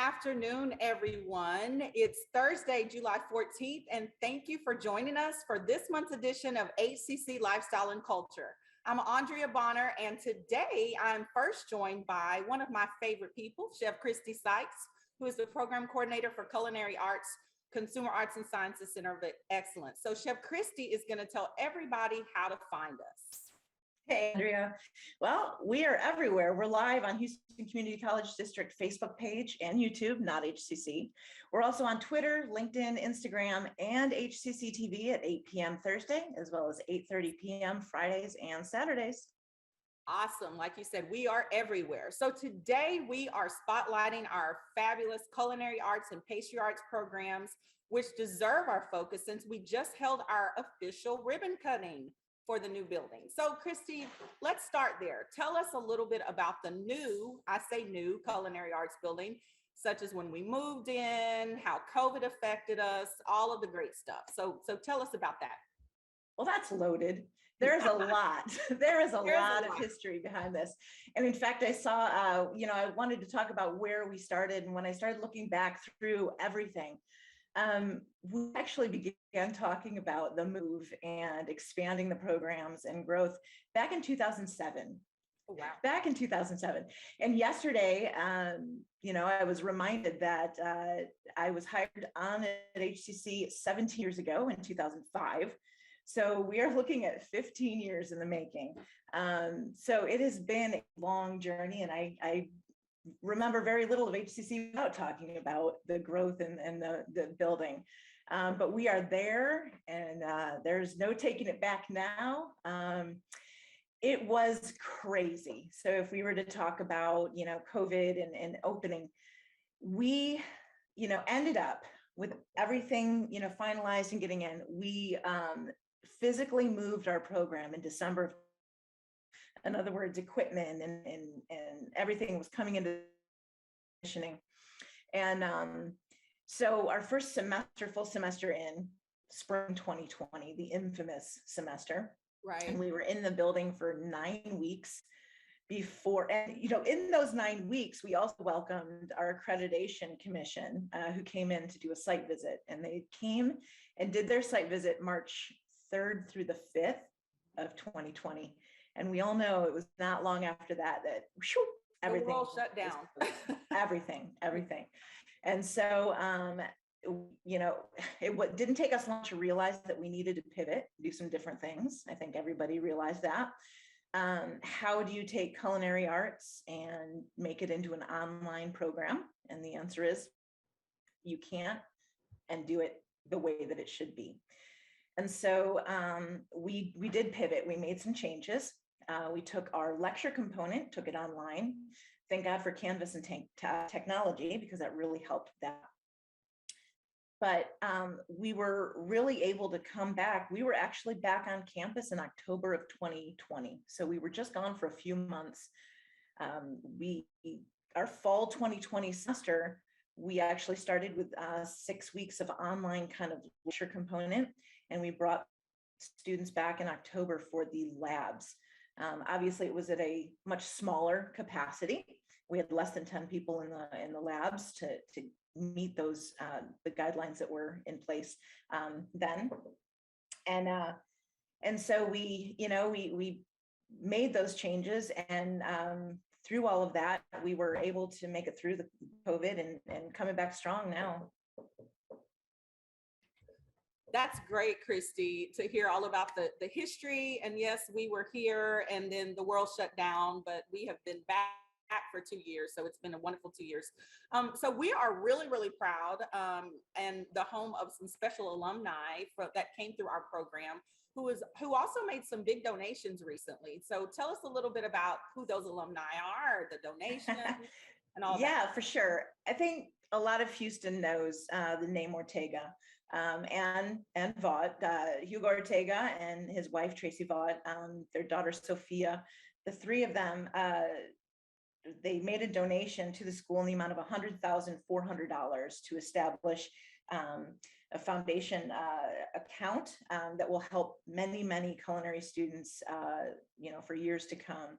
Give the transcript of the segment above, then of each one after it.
afternoon, everyone. It's Thursday, July 14th, and thank you for joining us for this month's edition of HCC Lifestyle and Culture. I'm Andrea Bonner, and today I'm first joined by one of my favorite people, Chef Christy Sykes, who is the program coordinator for Culinary Arts, Consumer Arts and Sciences Center of Excellence. So Chef Christy is going to tell everybody how to find us. Hey, Andrea. Well, we are everywhere. We're live on Houston Community College District Facebook page and YouTube, not HCC. We're also on Twitter, LinkedIn, Instagram, and HCC TV at 8 p.m. Thursday, as well as 8:30 p.m. Fridays and Saturdays. Awesome. Like you said, we are everywhere. So today we are spotlighting our fabulous culinary arts and pastry arts programs, which deserve our focus since we just held our official ribbon cutting for the new building. So Christy, let's start there. Tell us a little bit about the new, I say new, Culinary Arts Building, such as when we moved in, how COVID affected us, all of the great stuff. So tell us about that. Well, that's loaded. There's a lot. There's a lot of history behind this. And in fact, I saw, I wanted to talk about where we started. And when I started looking back through everything, we actually began talking about the move and expanding the programs and growth back in 2007. Oh, wow. Back in 2007. And yesterday, I was reminded that I was hired on at HCC 17 years ago in 2005. So we are looking at 15 years in the making. So it has been a long journey, and I remember very little of HCC without talking about the growth and the building. But we are there, and there's no taking it back now. It was crazy. So if we were to talk about, COVID and opening, we, ended up with everything, finalized and getting in. We physically moved our program in December. In other words, equipment and everything was coming into commissioning. And so our first semester, full semester in spring 2020, the infamous semester. Right. And we were in the building for 9 weeks before, and in those 9 weeks, we also welcomed our accreditation commission who came in to do a site visit. And they came and did their site visit March 3rd through the 5th of 2020. And we all know it was not long after that everything the world shut down. everything. And so, it didn't take us long to realize that we needed to pivot, do some different things. I think everybody realized that. How do you take culinary arts and make it into an online program? And the answer is you can't, and do it the way that it should be. And so we did pivot. We made some changes. We took our lecture component, took it online. Thank God for Canvas and technology, because that really helped that. But we were really able to come back. We were actually back on campus in October of 2020. So we were just gone for a few months. Our fall 2020 semester, we actually started with 6 weeks of online kind of lecture component, and we brought students back in October for the labs. Obviously, it was at a much smaller capacity. We had less than 10 people in the labs to meet those the guidelines that were in place then. And so we made those changes, and through all of that, we were able to make it through the COVID and coming back strong now. That's great, Christy, to hear all about the history. And yes, we were here and then the world shut down, but we have been back for 2 years. So it's been a wonderful 2 years. So we are really, really proud and the home of some special alumni that came through our program who also made some big donations recently. So tell us a little bit about who those alumni are, the donations and all that. Yeah, for sure. I think a lot of Houston knows the name Ortega. And Vaught, Hugo Ortega and his wife Tracy Vaught, their daughter Sophia, the three of them, they made a donation to the school in the amount of $100,400 to establish a foundation account that will help many culinary students, for years to come.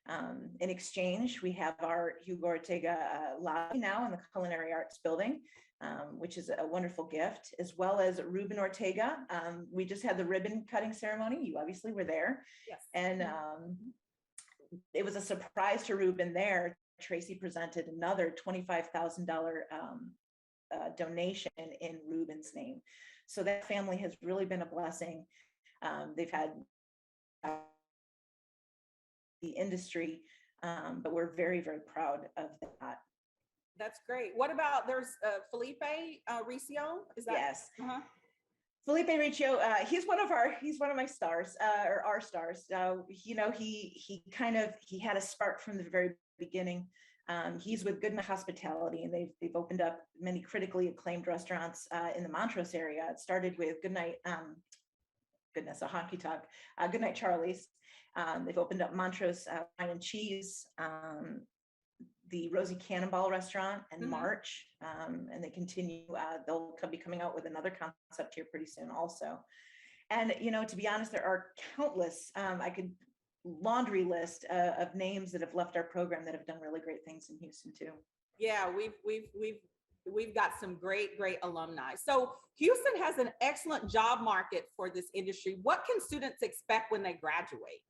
In exchange, we have our Hugo Ortega lobby now in the Culinary Arts Building, which is a wonderful gift, as well as Ruben Ortega. We just had the ribbon cutting ceremony. You obviously were there. Yes. And it was a surprise to Ruben there. Tracy presented another $25,000 donation in Ruben's name. So that family has really been a blessing. They've had the industry, but we're very, very proud of that. That's great. What about, there's Felipe Riccio? Is that? Yes. Uh-huh. Felipe Riccio, he's one of my stars, or our stars. You know, he had a spark from the very beginning. He's with Goodnight Hospitality, and they've opened up many critically acclaimed restaurants in the Montrose area. It started with Goodnight, goodness, a honky tonk, Goodnight Charlie's. They've opened up Montrose Wine and Cheese, the Rosie Cannonball restaurant in March, and they continue. They'll be coming out with another concept here pretty soon also. And, you know, to be honest, there are countless, I could laundry list of names that have left our program that have done really great things in Houston too. Yeah, we've got some great alumni. So Houston has an excellent job market for this industry. What can students expect when they graduate?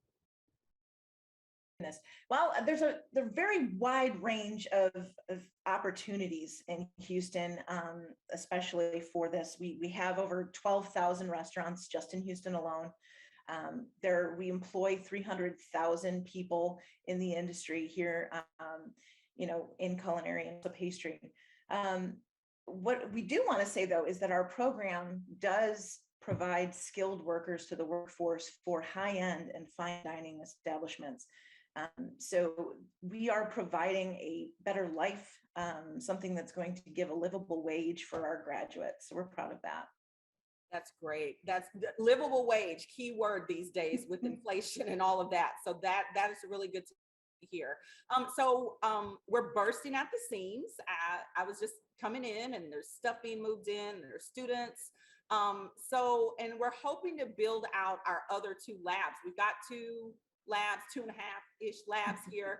Well, there's a very wide range of opportunities in Houston, especially for this. We have over 12,000 restaurants just in Houston alone. We employ 300,000 people in the industry here, you know, in culinary and pastry. What we do want to say, though, is that our program does provide skilled workers to the workforce for high-end and fine dining establishments. So we are providing a better life, something that's going to give a livable wage for our graduates. So we're proud of that. That's great. That's livable wage, key word these days with inflation and all of that. So that is really good to hear. We're bursting at the seams. I was just coming in, and there's stuff being moved in, and there's students. And we're hoping to build out our other 2 labs. We've got 2 labs, 2.5-ish labs here.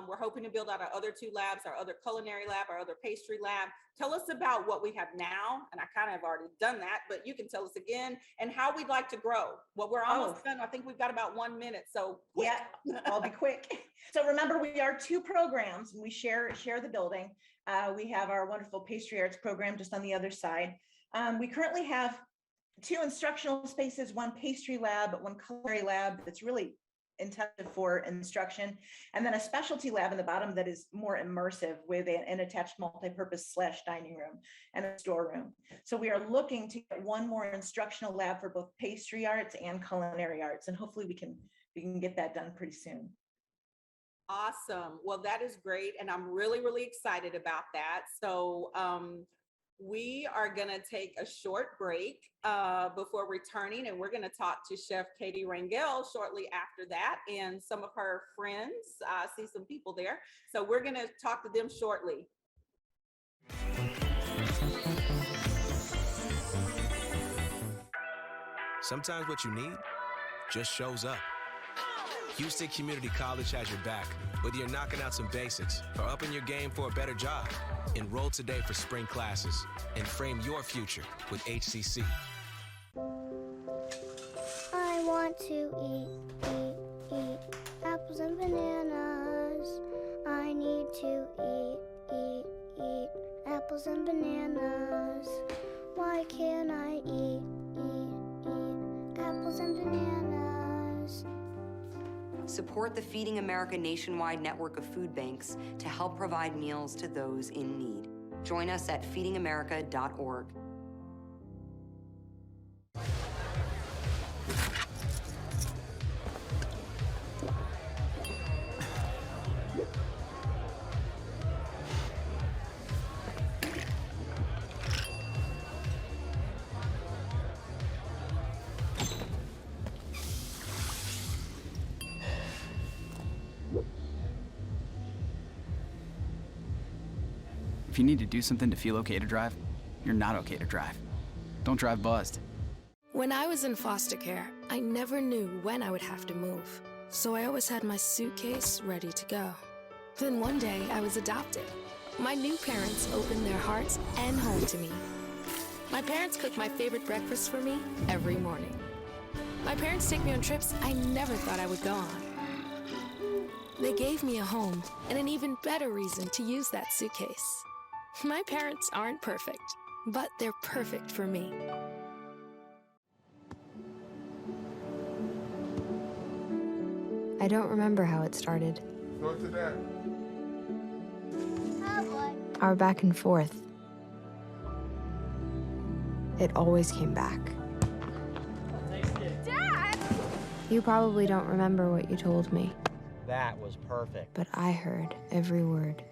We're hoping to build out our other 2 labs, our other culinary lab, our other pastry lab. Tell us about what we have now. And I kind of have already done that, but you can tell us again, and how we'd like to grow. Well, we're almost done. I think we've got about 1 minute. So quick. Yeah, I'll be quick. So remember, we are 2 programs, and we share the building. We have our wonderful Pastry Arts program just on the other side. We currently have 2 instructional spaces, 1 pastry lab, 1 culinary lab that's really intended for instruction, and then a specialty lab in the bottom that is more immersive with an attached multi-purpose / dining room and a storeroom. So we are looking to get 1 more instructional lab for both pastry arts and culinary arts, and hopefully we can get that done pretty soon. Awesome. Well, that is great, and I'm really excited about that. So we are going to take a short break before returning, and we're going to talk to Chef Katie Rangel shortly after that, and some of her friends. I see some people there. So we're going to talk to them shortly. Sometimes what you need just shows up. Houston Community College has your back, whether you're knocking out some basics or upping your game for a better job. Enroll today for spring classes and frame your future with HCC. I want to eat apples and bananas. I need to eat apples and bananas. Why can't I eat apples and bananas? Support the Feeding America nationwide network of food banks to help provide meals to those in need. Join us at feedingamerica.org. If you need to do something to feel okay to drive, you're not okay to drive. Don't drive buzzed. When I was in foster care, I never knew when I would have to move. so I always had my suitcase ready to go. Then one day, I was adopted. My new parents opened their hearts and home to me. My parents cook my favorite breakfast for me every morning. My parents take me on trips I never thought I would go on. They gave me a home and an even better reason to use that suitcase. My parents aren't perfect, but they're perfect for me. I don't remember how it started. Go to that. Oh boy. Our back and forth. It always came back. Dad! You probably don't remember what you told me, That was perfect. but I heard every word.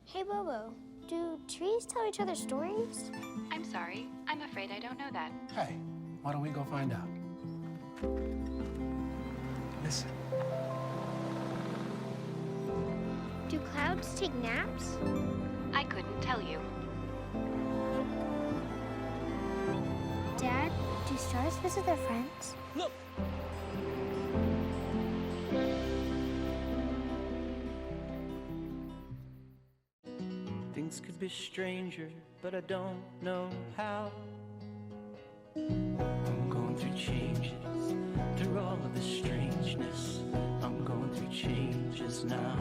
Hey Bobo, do trees tell each other stories? I'm sorry. I'm afraid I don't know that. Hey, why don't we go find out? Listen. Do clouds take naps? I couldn't tell you. Dad, do stars visit their friends? Look! Things could be stranger, but I don't know how. I'm going through changes, through all of the strangeness. I'm going through changes now.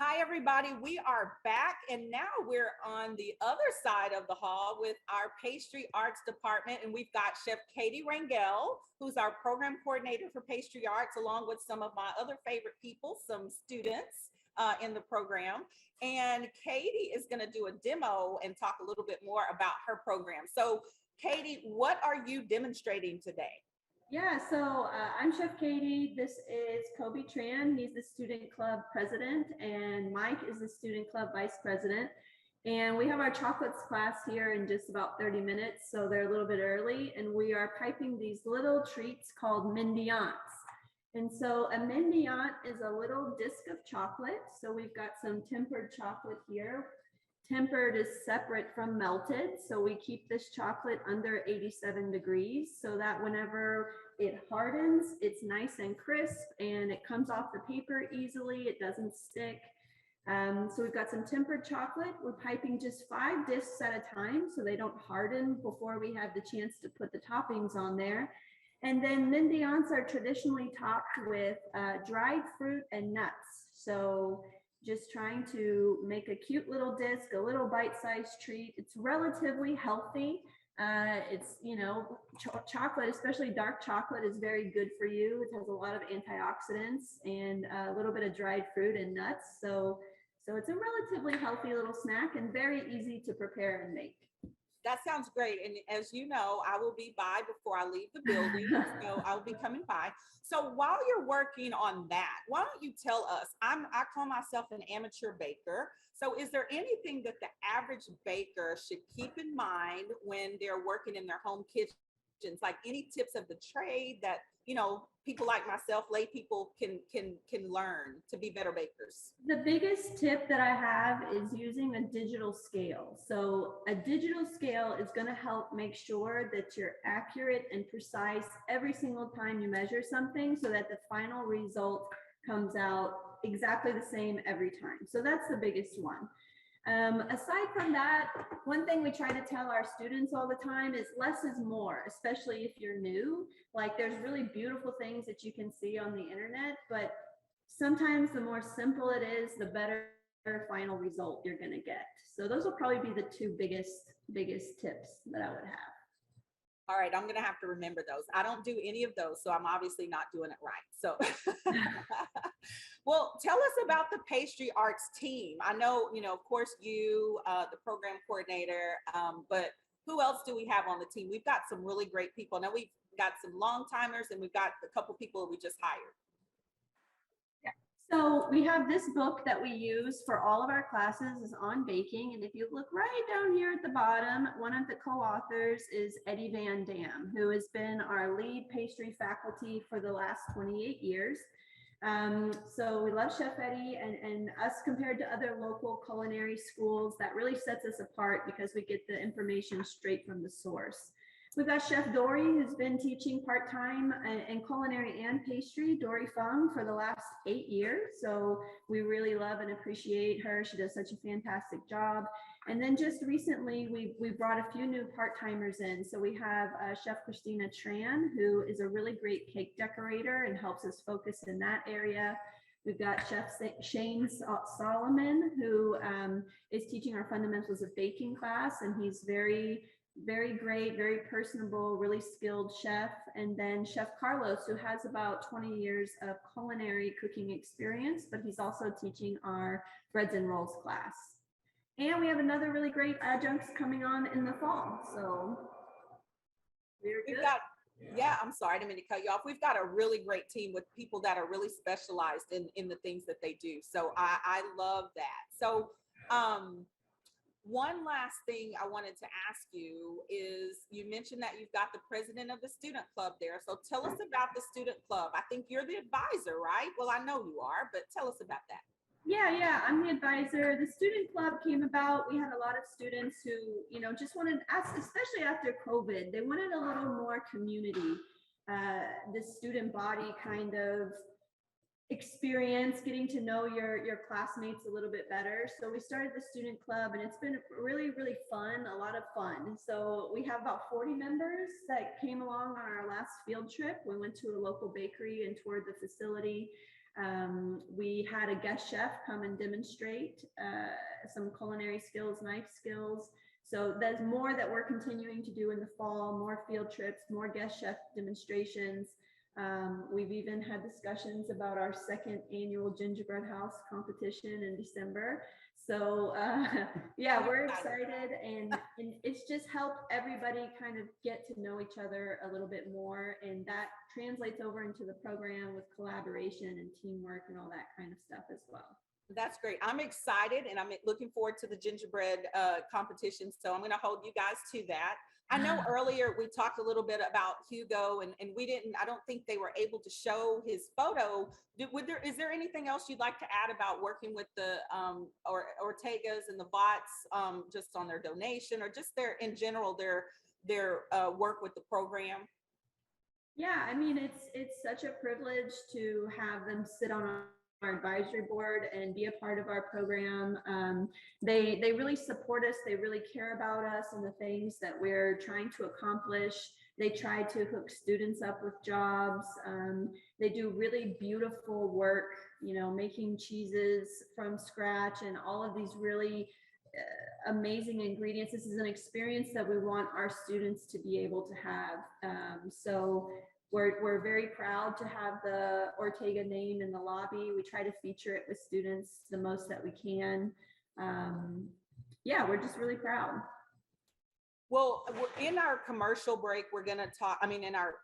Hi, everybody. We are back, and now we're on the other side of the hall with our Pastry Arts department, and we've got Chef Katie Rangel, who's our program coordinator for Pastry Arts, along with some of my other favorite people, some students in the program. And Katie is going to do a demo and talk a little bit more about her program. So, Katie, what are you demonstrating today? Yeah, so I'm Chef Katie. This is Kobe Tran. He's the student club president, and Mike is the student club vice president. And we have our chocolates class here in just about 30 minutes, so they're a little bit early. And we are piping these little treats called mendiants. And so a mendiant is a little disc of chocolate. So we've got some tempered chocolate here. Tempered is separate from melted, so we keep this chocolate under 87 degrees so that whenever it hardens, it's nice and crisp and it comes off the paper easily, it doesn't stick. So we've got some tempered chocolate. We're piping just 5 discs at a time so they don't harden before we have the chance to put the toppings on there. And then mendiants are traditionally topped with dried fruit and nuts. So just trying to make a cute little disc, a little bite-sized treat. It's relatively healthy. It's, you know, chocolate, especially dark chocolate, is very good for you. It has a lot of antioxidants and a little bit of dried fruit and nuts. So it's a relatively healthy little snack and very easy to prepare and make. That sounds great. And as you know, I will be by before I leave the building. So I'll be coming by. So while you're working on that, why don't you tell us, I call myself an amateur baker. So is there anything that the average baker should keep in mind when they're working in their home kitchens? Like any tips of the trade that, you know, people like myself, lay people can learn to be better bakers? The biggest tip that I have is using a digital scale. So a digital scale is going to help make sure that you're accurate and precise every single time you measure something so that the final result comes out exactly the same every time. So that's the biggest one. Aside from that, one thing we try to tell our students all the time is less is more, especially if you're new. Like there's really beautiful things that you can see on the internet, but sometimes the more simple it is, the better final result you're going to get. So those will probably be the 2 biggest tips that I would have. All right, I'm going to have to remember those. I don't do any of those, so I'm obviously not doing it right. So, well, tell us about the Pastry Arts team. I know, you know, of course, you, the program coordinator, but who else do we have on the team? We've got some really great people. Now we've got some long timers and we've got a couple people we just hired. So we have this book that we use for all of our classes is on baking. And if you look right down here at the bottom, one of the co-authors is Eddie Van Dam, who has been our lead pastry faculty for the last 28 years. So we love Chef Eddie, and us compared to other local culinary schools, that really sets us apart because we get the information straight from the source. We've got Chef Dory, who's been teaching part-time in culinary and pastry, Dory Fung, for the last 8 years. So we really love and appreciate her. She does such a fantastic job. And then just recently, we brought a few new part-timers in. So we have Chef Christina Tran, who is a really great cake decorator and helps us focus in that area. We've got Chef Shane Solomon, who is teaching our fundamentals of baking class, and he's very great, very personable, really skilled chef. And then Chef Carlos, who has about 20 years of culinary cooking experience, but he's also teaching our breads and rolls class. And we have another really great adjuncts coming on in the fall. So we've got, yeah, I'm sorry, I didn't mean to cut you off. We've got a really great team with people that are really specialized in the things that they do. So I love that. So one last thing I wanted to ask you is, you mentioned that you've got the president of the student club there. So tell us about the student club. I think you're the advisor, right? Well, I know you are, but tell us about that. Yeah, I'm the advisor. The student club came about. We had a lot of students who, just wanted to ask, especially after COVID, they wanted a little more community, the student body kind of experience, getting to know your classmates a little bit better. So we started the student club, and it's been really, really fun, a lot of fun. So we have about 40 members that came along on our last field trip. We went to a local bakery and toured the facility. We had a guest chef come and demonstrate some culinary skills, knife skills. So there's more that we're continuing to do in the fall, more field trips, more guest chef demonstrations. We've even had discussions about our second annual gingerbread house competition in December. So yeah, we're excited, and it's just helped everybody kind of get to know each other a little bit more, and that translates over into the program with collaboration and teamwork and all that kind of stuff as well. That's great. I'm excited, and I'm looking forward to the gingerbread competition. So I'm going to hold you guys to that. I know earlier we talked a little bit about Hugo, and I don't think they were able to show his photo. Is there anything else you'd like to add about working with the Ortegas and the Bots, just on their donation, or just in general, their work with the program? Yeah, I mean, it's such a privilege to have them sit on our advisory board and be a part of our program. They really support us. They really care about us and the things that we're trying to accomplish. They try to hook students up with jobs. They do really beautiful work, making cheeses from scratch and all of these really amazing ingredients. This is an experience that we want our students to be able to have. So we're very proud to have the Ortega name in the lobby. We try to feature it with students the most that we can. Yeah, we're just really proud. Well, in our commercial break, we're going to talk, in our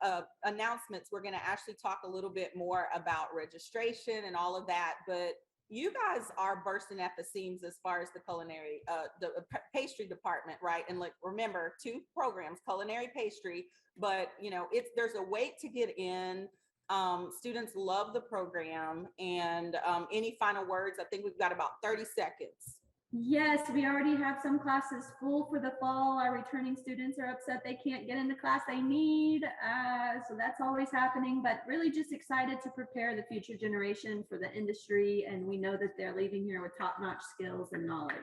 announcements, we're going to actually talk a little bit more about registration and all of that. But you guys are bursting at the seams as far as the culinary, the pastry department, right? And remember, 2 programs, culinary pastry, but there's a wait to get in. Students love the program. And any final words? I think we've got about 30 seconds. Yes, we already have some classes full for the fall. Our returning students are upset they can't get in the class they need. So that's always happening, but really just excited to prepare the future generation for the industry. And we know that they're leaving here with top-notch skills and knowledge.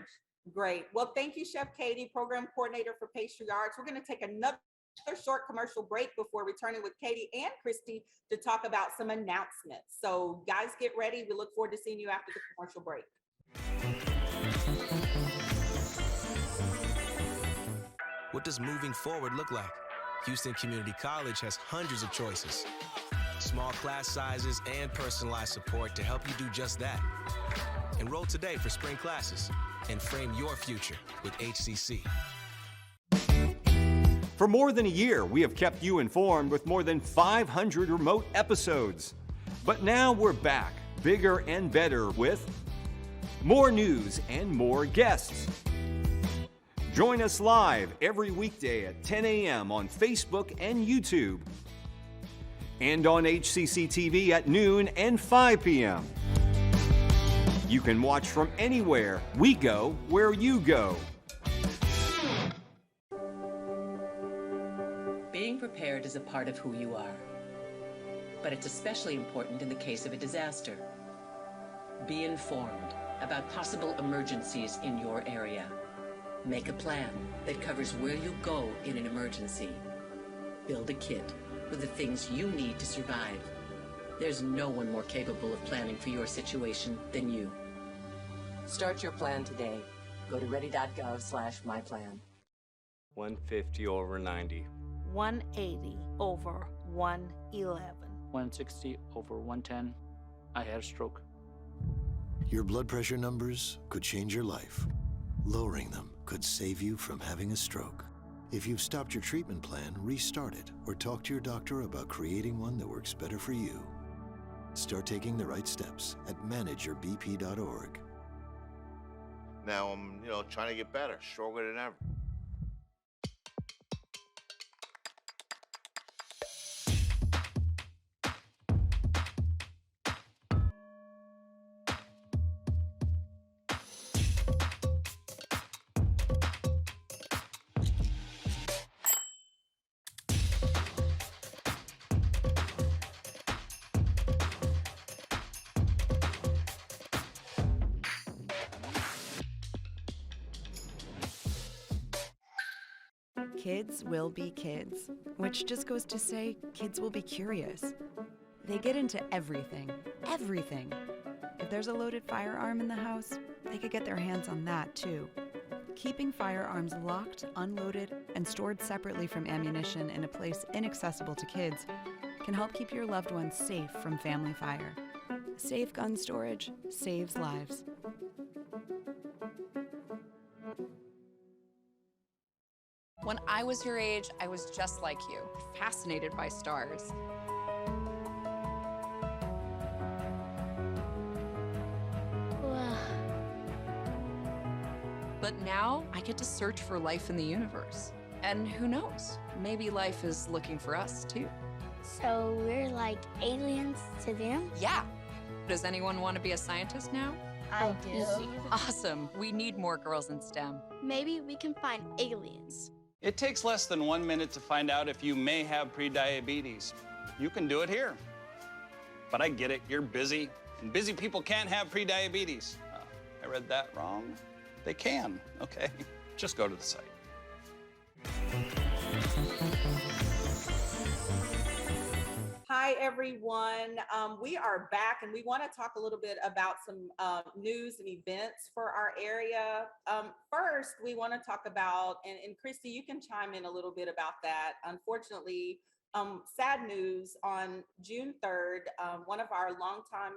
Great. Well, thank you, Chef Katie, Program Coordinator for Pastry Arts. We're going to take another short commercial break before returning with Katie and Christy to talk about some announcements. So guys, get ready. We look forward to seeing you after the commercial break. What does moving forward look like? Houston Community College has hundreds of choices, small class sizes, and personalized support to help you do just that. Enroll today for spring classes and frame your future with HCC. For more than a year, we have kept you informed with more than 500 remote episodes. But now we're back, bigger and better, with more news and more guests. Join us live every weekday at 10 a.m. on Facebook and YouTube. and on HCC TV at noon and 5 p.m. You can watch from anywhere. We go where you go. Being prepared is a part of who you are, but it's especially important in the case of a disaster. Be informed about possible emergencies in your area. Make a plan that covers where you go in an emergency. Build a kit with the things you need to survive. There's no one more capable of planning for your situation than you. Start your plan today. Go to ready.gov/myplan. 150 over 90. 180 over 111. 160 over 110. I had a stroke. Your blood pressure numbers could change your life. Lowering them could save you from having a stroke. If you've stopped your treatment plan, restart it or talk to your doctor about creating one that works better for you. Start taking the right steps at manageyourbp.org. Now I'm, trying to get better, stronger than ever. Kids will be kids, which just goes to say kids will be curious. They get into everything, everything. If there's a loaded firearm in the house, they could get their hands on that too. Keeping firearms locked, unloaded, and stored separately from ammunition in a place inaccessible to kids can help keep your loved ones safe from family fire. Safe gun storage saves lives. When I was your age, I was just like you, fascinated by stars. But now I get to search for life in the universe. And who knows, maybe life is looking for us too. So we're like aliens to them? Yeah. Does anyone want to be a scientist now? I do. Awesome. We need more girls in STEM. Maybe we can find aliens. It takes less than 1 minute to find out if you may have prediabetes. You can do it here. But I get it, you're busy, and busy people can't have prediabetes. I read that wrong. They can, okay. Just go to the site. Hi, everyone. We are back, and we want to talk a little bit about some news and events for our area. First, we want to talk about, and Christy, you can chime in a little bit about that. Unfortunately, sad news, on June 3rd, one of our longtime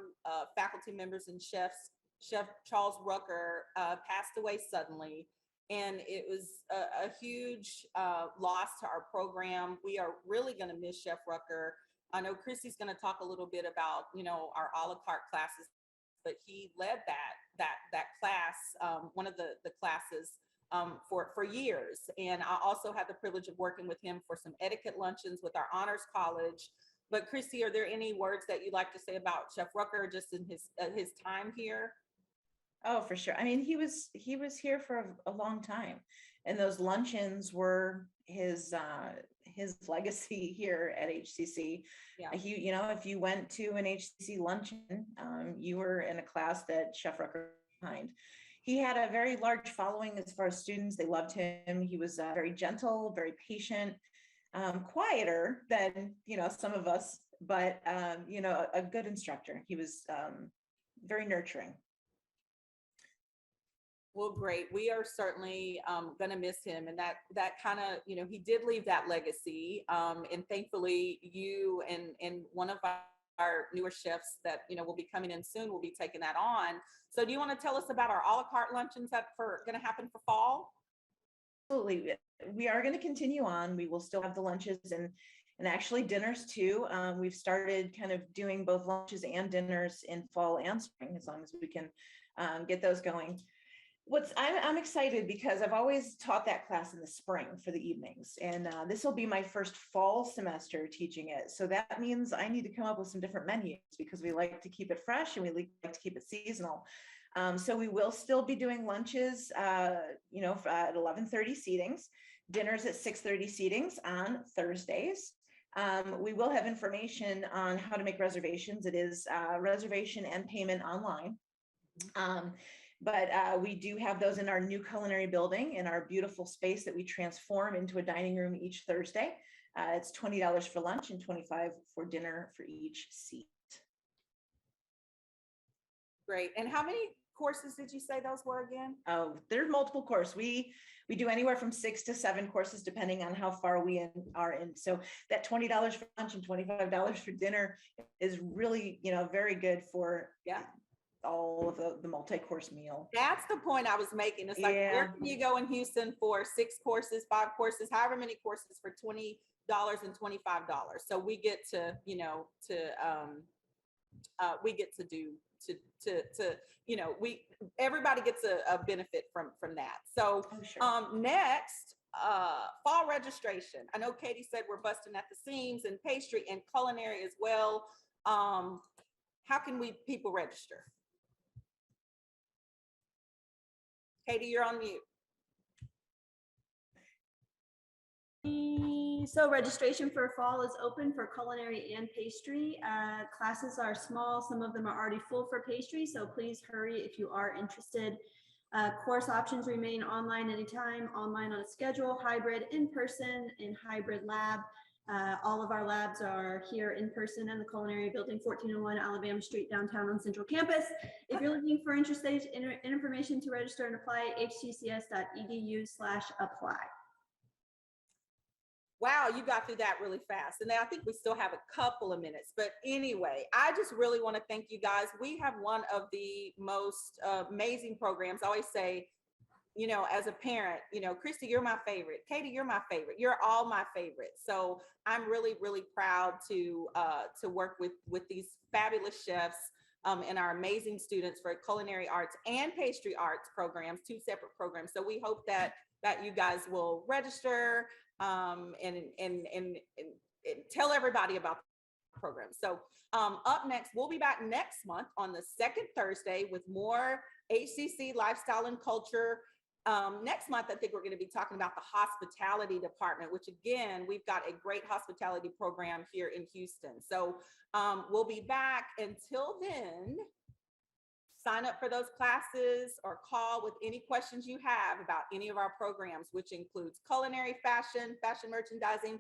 faculty members and chefs, Chef Charles Rucker, passed away suddenly. And it was a huge loss to our program. We are really going to miss Chef Rucker. I know Christy's going to talk a little bit about, our a la carte classes, but he led that class, one of the classes for years. And I also had the privilege of working with him for some etiquette luncheons with our honors college. But Christy, are there any words that you'd like to say about Chef Rucker just in his time here? Oh, for sure. I mean, he was here for a long time, and those luncheons were his legacy here at HCC. Yeah. If you went to an HCC luncheon, you were in a class that Chef Rucker behind. He had a very large following as far as students. They loved him. He was very gentle, very patient, quieter than some of us, but a good instructor. He was very nurturing. Well, great. We are certainly going to miss him, and that kind of, he did leave that legacy. And thankfully, you and one of our newer chefs that will be coming in soon will be taking that on. So, do you want to tell us about our a la carte luncheons that are going to happen for fall? Absolutely, we are going to continue on. We will still have the lunches and actually dinners too. We've started kind of doing both lunches and dinners in fall and spring, as long as we can get those going. I'm excited because I've always taught that class in the spring for the evenings, and this will be my first fall semester teaching it. So that means I need to come up with some different menus because we like to keep it fresh and we like to keep it seasonal. So we will still be doing lunches, at 11:30 seatings, dinners at 6:30 seatings on Thursdays. We will have information on how to make reservations. It is reservation and payment online. But we do have those in our new culinary building in our beautiful space that we transform into a dining room each Thursday. It's $20 for lunch and $25 for dinner for each seat. Great. And how many courses did you say those were again? Oh, there's multiple courses. We do anywhere from 6 to 7 courses depending on how far we are in. So that $20 for lunch and $25 for dinner is really, very good for all of the multi-course meal. That's the point I was making. It's like, where can you go in Houston for 6 courses, 5 courses, however many courses for $20 and $25? So we get to, we get to do everybody gets a benefit from that. So next, fall registration. I know Katie said we're busting at the seams in pastry and culinary as well. How can people register? Katie, you're on mute. So registration for fall is open for culinary and pastry. Classes are small. Some of them are already full for pastry, so please hurry if you are interested. Course options remain online anytime, online on a schedule, hybrid, in person, and hybrid lab. All of our labs are here in person in the Culinary Building, 1401 Alabama Street, downtown on Central Campus. If you're looking for information to register and apply, hccs.edu/apply. Wow, you got through that really fast. And then I think we still have a couple of minutes. But anyway, I just really want to thank you guys. We have one of the most amazing programs. I always say, as a parent, Christy, you're my favorite. Katie, you're my favorite. You're all my favorite. So I'm really, really proud to work with these fabulous chefs and our amazing students for Culinary Arts and Pastry Arts programs, 2 separate programs. So we hope that you guys will register and tell everybody about the program. So up next, we'll be back next month on the 2nd Thursday with more HCC Lifestyle and Culture. Next month, I think we're going to be talking about the hospitality department, which again, we've got a great hospitality program here in Houston. So we'll be back. Until then, sign up for those classes or call with any questions you have about any of our programs, which includes culinary, fashion merchandising,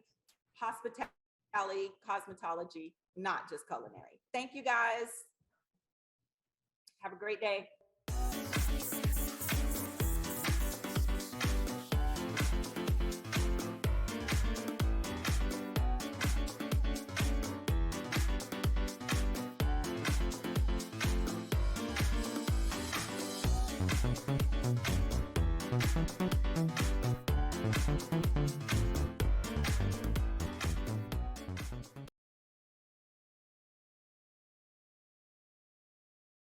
hospitality, cosmetology, not just culinary. Thank you guys. Have a great day.